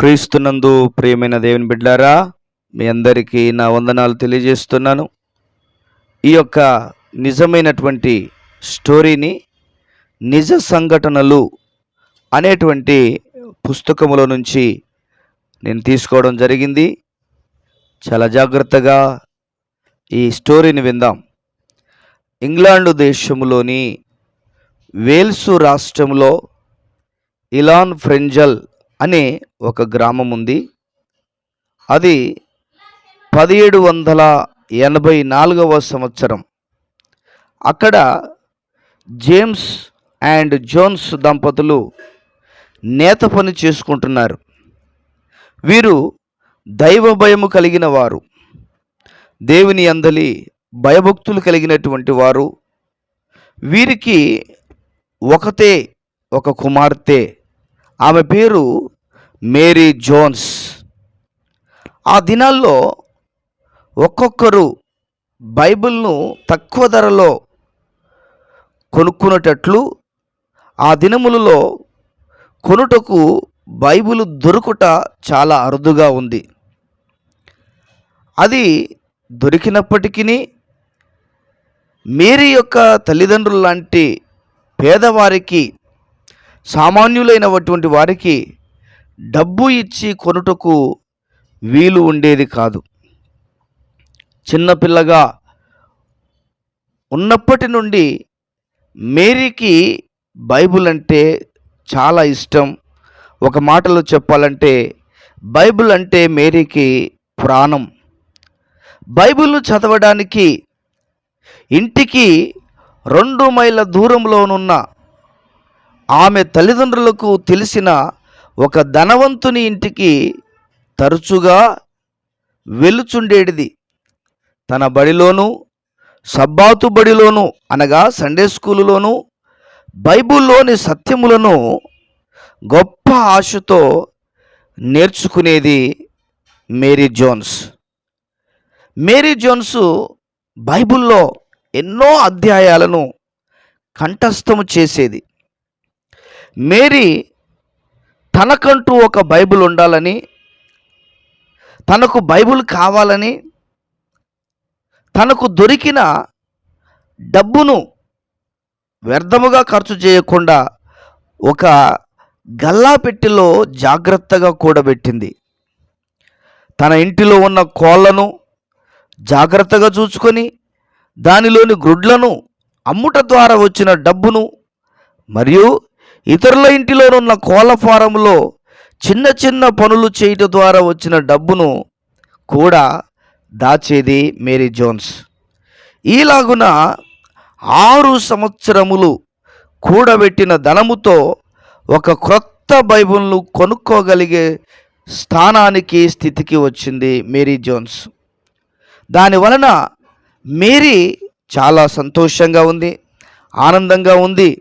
క్రీస్తునందు ప్రియమైన దేవుని బిడ్డారా, మీ అందరికీ నా వందనాలు తెలియజేస్తున్నాను. ఈ యొక్క నిజమైనటువంటి స్టోరీని నిజ సంఘటనలు అనేటువంటి పుస్తకములో నుంచి నేను తీసుకోవడం జరిగింది. చాలా జాగ్రత్తగా ఈ స్టోరీని విందాం. ఇంగ్లాండు దేశములోని వేల్సు రాష్ట్రంలో ఇలాన్ ఫ్రెంజల్ అనే ఒక గ్రామం ఉంది. అది 1784వ సంవత్సరం. అక్కడ జేమ్స్ అండ్ జోన్స్ దంపతులు నేత పని చేసుకుంటున్నారు. వీరు దైవ భయము కలిగిన వారు, దేవుని యందలి భయభక్తులు కలిగినటువంటి వారు. వీరికి ఒకతే ఒక కుమార్తె, ఆమె పేరు మేరీ జోన్స్. ఆ దినాల్లో ఒక్కొక్కరు బైబిల్ను తక్కువ ధరలో కొనుక్కునేటట్లు, ఆ దినములలో కొనుటకు బైబిల్ దొరుకుట చాలా అరుదుగా ఉంది. అది దొరికినప్పటికీ మేరీ యొక్క తల్లిదండ్రులు లాంటి పేదవారికి, సామాన్యులైనటువంటి వారికి డబ్బు ఇచ్చి కొనుటకు వీలు ఉండేది కాదు. చిన్నపిల్లగా ఉన్నప్పటి నుండి మేరీకి బైబిల్ అంటే చాలా ఇష్టం. ఒక మాటలో చెప్పాలంటే బైబిల్ అంటే మేరీకి ప్రాణం. బైబిల్ చదవడానికి ఇంటికి 2 మైళ్ళ దూరంలోనున్న ఆమె తల్లిదండ్రులకు తెలిసిన ఒక ధనవంతుని ఇంటికి తరచుగా వెలుచుండేటిది. తన బడిలోను, సబ్బాతు బడిలోను అనగా సండే స్కూలులోను బైబిల్లోని సత్యములను గొప్ప ఆశతో నేర్చుకునేది మేరీ జోన్స్. మేరీ జోన్స్ బైబిల్లో ఎన్నో అధ్యాయాలను కంఠస్థము చేసేది. మేరీ తనకంటూ ఒక బైబిల్ ఉండాలని, తనకు బైబిల్ కావాలని, తనకు దొరికిన డబ్బును వ్యర్థముగా ఖర్చు చేయకుండా ఒక గల్లా పెట్టెలో జాగ్రత్తగా కూడబెట్టింది. తన ఇంటిలో ఉన్న కోళ్లను జాగ్రత్తగా చూసుకొని దానిలోని గ్రుడ్లను అమ్ముట ద్వారా వచ్చిన డబ్బును, మరియు ఇతరుల ఇంటిలోనున్న కోళ్ల ఫారంలో చిన్న చిన్న పనులు చేయటం ద్వారా వచ్చిన డబ్బును కూడా దాచేది మేరీ జోన్స్. ఈలాగున 6 సంవత్సరములు కూడబెట్టిన ధనముతో ఒక క్రొత్త బైబిల్ను కొనుక్కోగలిగే స్థితికి వచ్చింది మేరీ జోన్స్. దానివలన మేరీ చాలా సంతోషంగా ఉంది, ఆనందంగా ఉంది.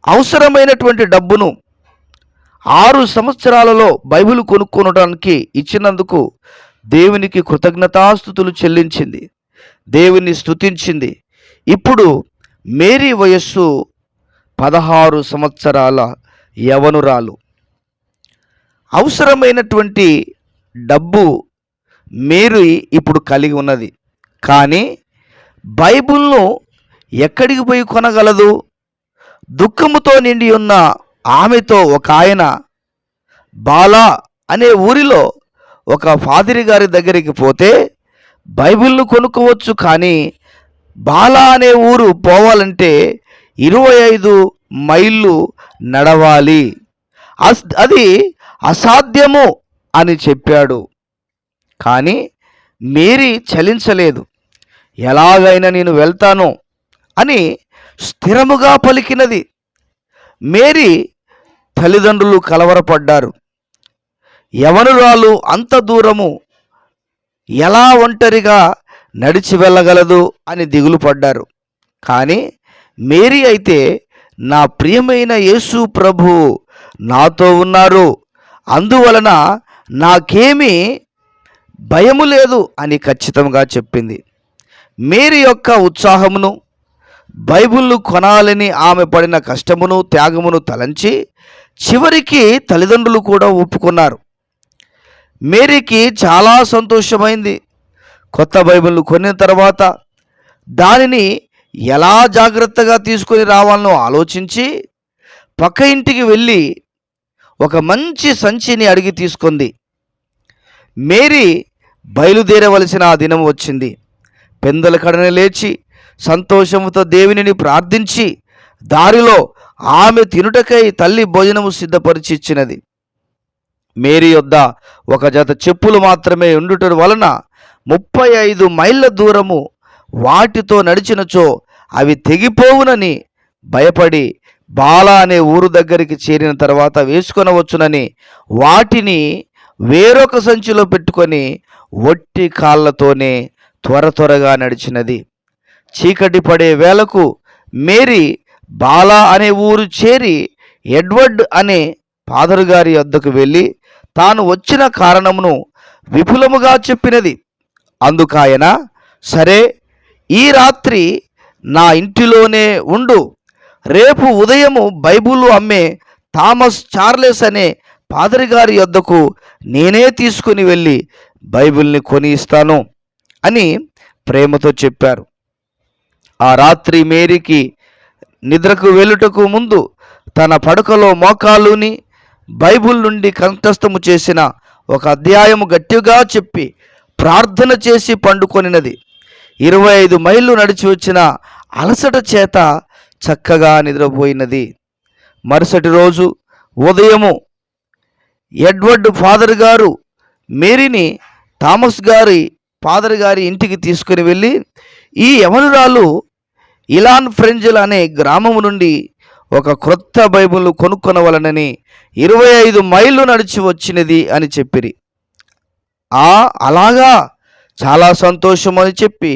అవసరమైనటువంటి డబ్బును 6 సంవత్సరాలలో బైబిల్ కొనుక్కొనడానికి ఇచ్చినందుకు దేవునికి కృతజ్ఞతాస్తుతులు చెల్లించింది, దేవుని స్తుతించింది. ఇప్పుడు మేరీ వయస్సు 16 సంవత్సరాల యవనురాలు. అవసరమైనటువంటి డబ్బు మేరీ ఇప్పుడు కలిగి ఉన్నది. కానీ బైబిల్ను ఎక్కడికి పోయి కొనగలదు? దుఃఖముతో నిండి ఉన్న ఆమెతో ఒక ఆయన బాలా అనే ఊరిలో ఒక ఫాదరి గారి దగ్గరికి పోతే బైబిల్ను కొనుక్కోవచ్చు. కానీ బాలా అనే ఊరు పోవాలంటే 25 మైళ్ళు నడవాలి, అది అసాధ్యము అని చెప్పాడు. కానీ మేరీ చలించలేదు. ఎలాగైనా నేను వెళ్తాను అని స్థిరముగా పలికినది. మేరీ తల్లిదండ్రులు కలవరపడ్డారు. యవనురాలు అంత దూరము ఎలా ఒంటరిగా నడిచి వెళ్ళగలదు అని దిగులు పడ్డారు. కానీ మేరీ అయితే, నా ప్రియమైన యేసు ప్రభు నాతో ఉన్నారు, అందువలన నాకేమీ భయము లేదు అని ఖచ్చితంగా చెప్పింది. మేరీ యొక్క ఉత్సాహమును, బైబిల్ను కొనాలని ఆమె పడిన కష్టమును త్యాగమును తలంచి చివరికి తల్లిదండ్రులు కూడా ఒప్పుకున్నారు. మేరీకి చాలా సంతోషమైంది. కొత్త బైబిల్ను కొనిన తర్వాత దానిని ఎలా జాగ్రత్తగా తీసుకొని రావాలనో ఆలోచించి పక్క ఇంటికి వెళ్ళి ఒక మంచి సంచిని అడిగి తీసుకుంది. మేరీ బయలుదేరవలసిన ఆ దినం వచ్చింది. పెందల కడన లేచి సంతోషముతో దేవునిని ప్రార్థించి దారిలో ఆమె తినుటకై తల్లి భోజనము సిద్ధపరిచి ఇచ్చినది. మేరీ యొద్ద ఒక జత చెప్పులు మాత్రమే ఉండుట వలన 35 మైళ్ళ దూరము వాటితో నడిచినచో అవి తెగిపోవునని భయపడి బాలా అనే ఊరు దగ్గరికి చేరిన తర్వాత వేసుకొనవచ్చునని వాటిని వేరొక సంచిలో పెట్టుకొని ఒట్టి కాళ్ళతోనే త్వరగా నడిచినది. చీకటి పడే వేళకు మేరీ బాలా అనే ఊరు చేరి ఎడ్వర్డ్ అనే ఫాదరు గారి వద్దకు వెళ్ళి తాను వచ్చిన కారణమును విపులముగా చెప్పినది. అందుకాయన, సరే, ఈ రాత్రి నా ఇంటిలోనే ఉండు, రేపు ఉదయము బైబిలు అమ్మే థామస్ చార్లెస్ అనే పాదరి గారి వద్దకు నేనే తీసుకుని వెళ్ళి బైబిల్ని కొని ఇస్తాను అని ప్రేమతో చెప్పారు. ఆ రాత్రి మేరీకి నిద్రకు వెళ్ళుటకు ముందు తన పడకలో మోకాలుని బైబిల్ నుండి కంఠస్థము చేసిన ఒక అధ్యాయము గట్టిగా చెప్పి ప్రార్థన చేసి పండుకొనినది. 25 మైళ్ళు నడిచి వచ్చిన అలసట చేత చక్కగా నిద్రపోయినది. మరుసటి రోజు ఉదయము ఎడ్వర్డ్ ఫాదర్ గారు మేరీని థామస్ గారి ఫాదర్ గారి ఇంటికి తీసుకుని వెళ్ళి, ఈ యవనురాలు ఇలాన్ ఫ్రెంజల్ అనే గ్రామము నుండి ఒక క్రొత్త బైబిల్ను కొనుక్కొనవలనని 25 మైళ్ళు నడిచి వచ్చినది అని చెప్పిరి. అలాగా, చాలా సంతోషం అని చెప్పి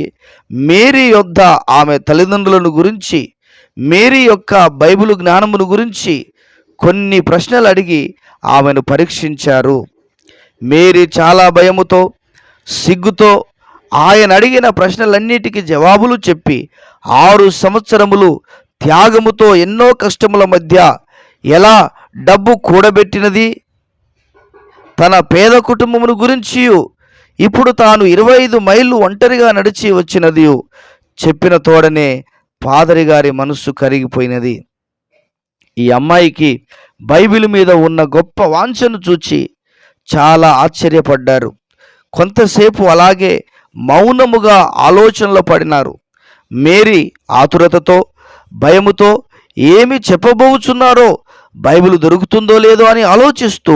మేరీ యొద్ద ఆమె తల్లిదండ్రులను గురించి, మేరీ యొక్క బైబిల్ జ్ఞానమును గురించి కొన్ని ప్రశ్నలు అడిగి ఆమెను పరీక్షించారు. మేరీ చాలా భయముతో సిగ్గుతో ఆయన అడిగిన ప్రశ్నలన్నిటికీ జవాబులు చెప్పి 6 సంవత్సరములు త్యాగముతో ఎన్నో కష్టముల మధ్య ఎలా డబ్బు కూడబెట్టినది, తన పేద కుటుంబమును గురించి, ఇప్పుడు తాను 25 మైళ్ళు ఒంటరిగా నడిచి వచ్చినది చెప్పిన తోడనే పాదరి గారి మనస్సు కరిగిపోయినది. ఈ అమ్మాయికి బైబిల్ మీద ఉన్న గొప్ప వాంఛను చూచి చాలా ఆశ్చర్యపడ్డారు. కొంతసేపు అలాగే మౌనముగా ఆలోచనలో పడినారు. మేరీ ఆతురతతో భయముతో ఏమి చెప్పబోచున్నారో, బైబిల్ దొరుకుతుందో లేదో అని ఆలోచిస్తూ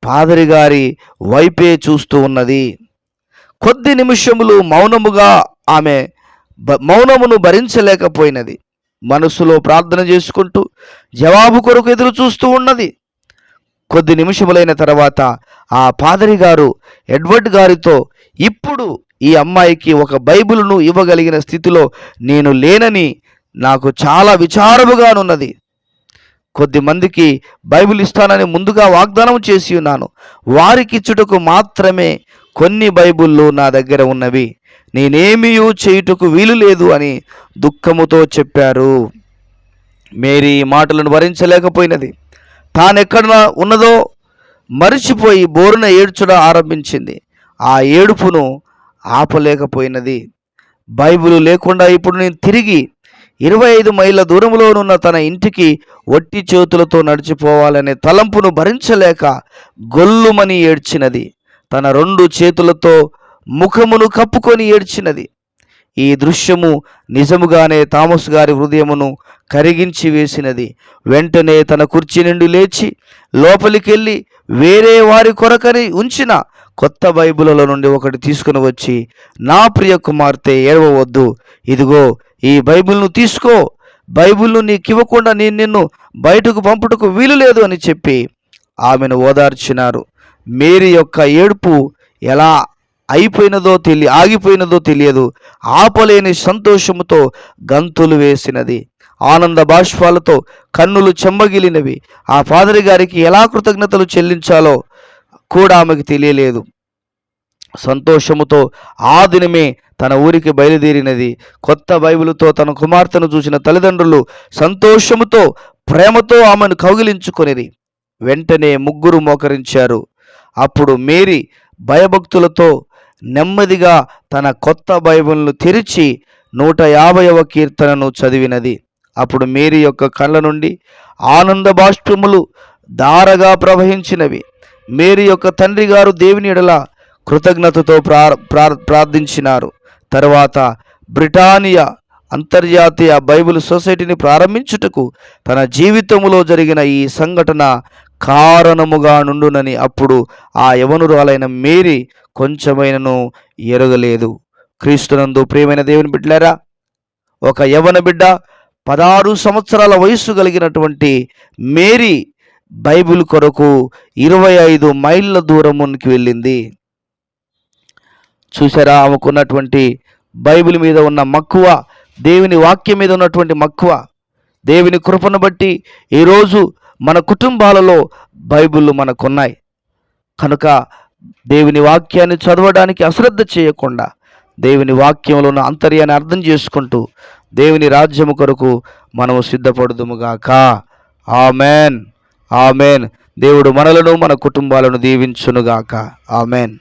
పాదరి గారి వైపే చూస్తూ ఉన్నది. కొద్ది నిమిషములు ఆమె మౌనమును భరించలేకపోయినది. మనసులో ప్రార్థన చేసుకుంటూ జవాబు కొరకు ఎదురు చూస్తూ ఉన్నది. కొద్ది నిమిషములైన తర్వాత ఆ పాదరి గారు ఎడ్వర్డ్ గారితో, ఇప్పుడు ఈ అమ్మాయికి ఒక బైబిలును ఇవ్వగలిగిన స్థితిలో నేను లేనని నాకు చాలా విచారముగానున్నది. కొద్ది మందికి బైబిల్ ఇస్తానని ముందుగా వాగ్దానం చేసి ఉన్నాను. వారికి ఇచ్చుటకు మాత్రమే కొన్ని బైబిళ్ళు నా దగ్గర ఉన్నవి. నేనేమీ చేయుటకు వీలు లేదు అని దుఃఖముతో చెప్పారు. మేరీ మాటలను భరించలేకపోయినది. తానెక్కడ ఉన్నదో మరిచిపోయి బోరున ఏడ్చడం ఆరంభించింది. ఆ ఏడుపును ఆపలేకపోయినది. బైబిలు లేకుండా ఇప్పుడు నేను తిరిగి 25 మైళ్ళ దూరంలోనున్న తన ఇంటికి ఒట్టి చేతులతో నడిచిపోవాలనే తలంపును భరించలేక గొల్లుమని ఏడ్చినది. తన 2 చేతులతో ముఖమును కప్పుకొని ఏడ్చినది. ఈ దృశ్యము నిజముగానే థామస్ గారి హృదయమును కరిగించి వేసినది. వెంటనే తన కుర్చీ నుండి లేచి లోపలికెళ్ళి వేరే వారి కొరకని ఉంచిన కొత్త బైబిల్లో నుండి ఒకటి తీసుకుని వచ్చి, నా ప్రియ కుమార్తె, ఏడవవద్దు, ఇదిగో ఈ బైబిల్ను తీసుకో, బైబిల్ను నీకు ఇవ్వకుండా నేను నిన్ను బయటకు పంపుటకు వీలు లేదు అని చెప్పి ఆమెను ఓదార్చినారు. మేరీ యొక్క ఏడుపు ఎలా ఆగిపోయినదో తెలియదు. ఆపలేని సంతోషముతో గంతులు వేసినది. ఆనంద బాష్పాలతో కన్నులు చెమ్మగిలినవి. ఆ పాదరి గారికి ఎలా కృతజ్ఞతలు చెల్లించాలో కూడా ఆమెకు తెలియలేదు. సంతోషముతో ఆ దినమే తన ఊరికి బయలుదేరినది. కొత్త బైబిలుతో తన కుమార్తెను చూసిన తల్లిదండ్రులు సంతోషముతో ప్రేమతో ఆమెను కౌగిలించుకొనిరి. వెంటనే ముగ్గురు మోకరించారు. అప్పుడు మేరీ భయభక్తులతో నెమ్మదిగా తన కొత్త బైబిల్ను తెరిచి 150వ కీర్తనను చదివినది. అప్పుడు మేరీ యొక్క కళ్ళ నుండి ఆనంద బాష్పములు ధారగా ప్రవహించినవి. మేరీ యొక్క తండ్రి గారు దేవుని ఎడల కృతజ్ఞతతో ప్రార్థించినారు. తరువాత బ్రిటానియా అంతర్జాతీయ బైబిల్ సొసైటీని ప్రారంభించుటకు తన జీవితంలో జరిగిన ఈ సంఘటన కారణముగా నుండునని అప్పుడు ఆ యవనురాలైన మేరీ కొంచెమైనను ఎరగలేదు. క్రీస్తునందు ప్రియమైన దేవుని బిడ్డలారా, ఒక యవన బిడ్డ 16 సంవత్సరాల వయస్సు కలిగినటువంటి మేరీ బైబిల్ కొరకు 25 మైళ్ళ దూరమునికి వెళ్ళింది. చూసారా, ఆమెకున్నటువంటి బైబిల్ మీద ఉన్న మక్కువ, దేవుని వాక్యం మీద ఉన్నటువంటి మక్కువ. దేవుని కృపను బట్టి ఈరోజు మన కుటుంబాలలో బైబిళ్ళు మనకున్నాయి కనుక దేవుని వాక్యాన్ని చదవడానికి అశ్రద్ధ చేయకుండా దేవుని వాక్యంలో ఉన్న అంతర్యాన్ని అర్థం చేసుకుంటూ దేవుని రాజ్యము కొరకు మనము సిద్ధపడుదుముగాక. Amen, amen. దేవుడు మనలను మన కుటుంబాలను దీవించునుగాక. ఆమెన్.